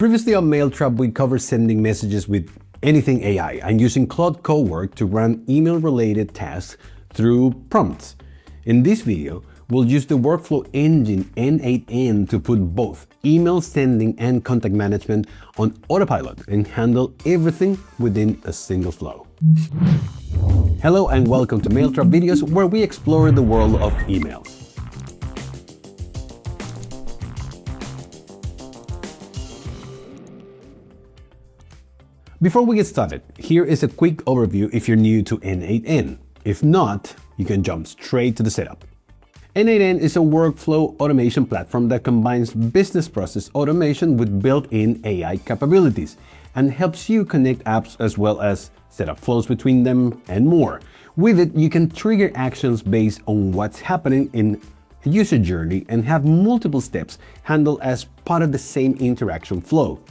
Previously on Mailtrap, we covered sending messages with anything AI and using Claude Cowork to run email-related tasks through prompts. In this video, we'll use the workflow engine n8n to put both email sending and contact management on autopilot and handle everything within a single flow. Hello and welcome to Mailtrap videos, where we explore the world of emails. Before we get started, here is a quick overview if you're new to n8n. If not, you can jump straight to the setup. n8n is a workflow automation platform that combines business process automation with built-in AI capabilities and helps you connect apps as well as set up flows between them and more. With it, you can trigger actions based on what's happening in a user journey and have multiple steps handled as part of the same interaction flow.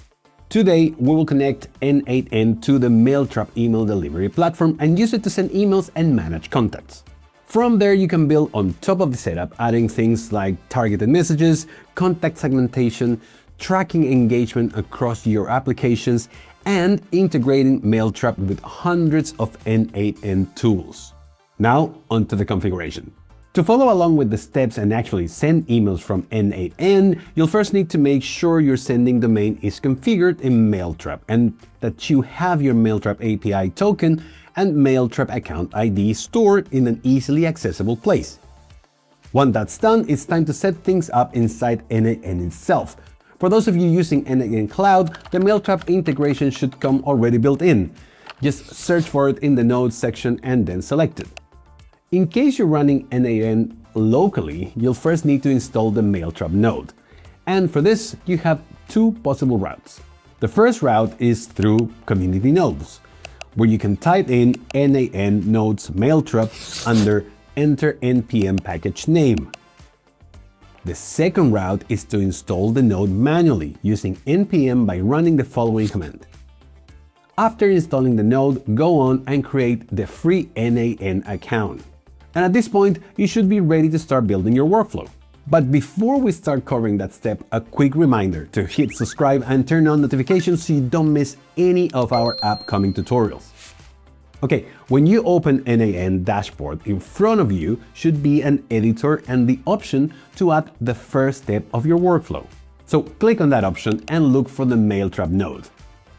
Today, we will connect n8n to the Mailtrap email delivery platform and use it to send emails and manage contacts. From there, you can build on top of the setup, adding things like targeted messages, contact segmentation, tracking engagement across your applications, and integrating Mailtrap with hundreds of n8n tools. Now, onto the configuration. To follow along with the steps and actually send emails from n8n, you'll first need to make sure your sending domain is configured in Mailtrap and that you have your Mailtrap API token and Mailtrap account ID stored in an easily accessible place. Once that's done, it's time to set things up inside n8n itself. For those of you using n8n Cloud, the Mailtrap integration should come already built in. Just search for it in the Nodes section and then select it. In case you're running n8n locally, you'll first need to install the Mailtrap node. And for this, you have two possible routes. The first route is through community nodes, where you can type in n8n nodes Mailtrap under enter npm package name. The second route is to install the node manually using npm by running the following command. After installing the node, go on and create the free n8n account. And at this point, you should be ready to start building your workflow. But before we start covering that step, a quick reminder to hit subscribe and turn on notifications so you don't miss any of our upcoming tutorials. Okay, when you open n8n dashboard, in front of you should be an editor and the option to add the first step of your workflow. So click on that option and look for the Mailtrap node.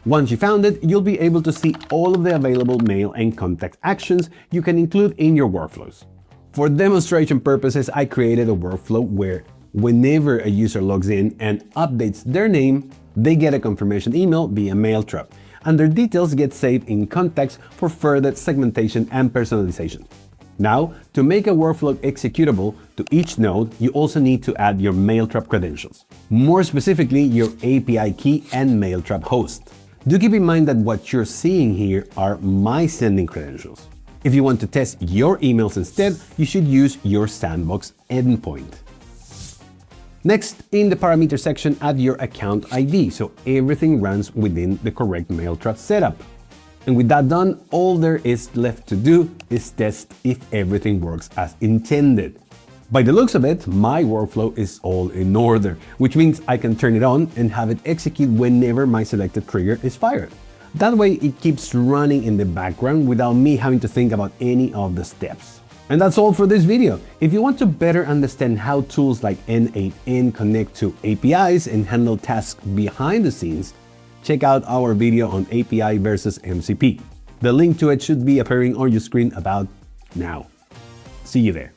Once you found it, you'll be able to see all of the available mail and contact actions you can include in your workflows. For demonstration purposes, I created a workflow where whenever a user logs in and updates their name, they get a confirmation email via Mailtrap, and their details get saved in contacts for further segmentation and personalization. Now, to make a workflow executable to each node, you also need to add your Mailtrap credentials. More specifically, your API key and Mailtrap host. Do keep in mind that what you're seeing here are my sending credentials. If you want to test your emails instead, you should use your sandbox endpoint. Next, in the parameter section, add your account ID so everything runs within the correct Mailtrap setup. And with that done, all there is left to do is test if everything works as intended. By the looks of it, my workflow is all in order, which means I can turn it on and have it execute whenever my selected trigger is fired. That way it keeps running in the background without me having to think about any of the steps. And that's all for this video. If you want to better understand how tools like n8n connect to APIs and handle tasks behind the scenes, check out our video on API versus MCP. The link to it should be appearing on your screen about now. See you there.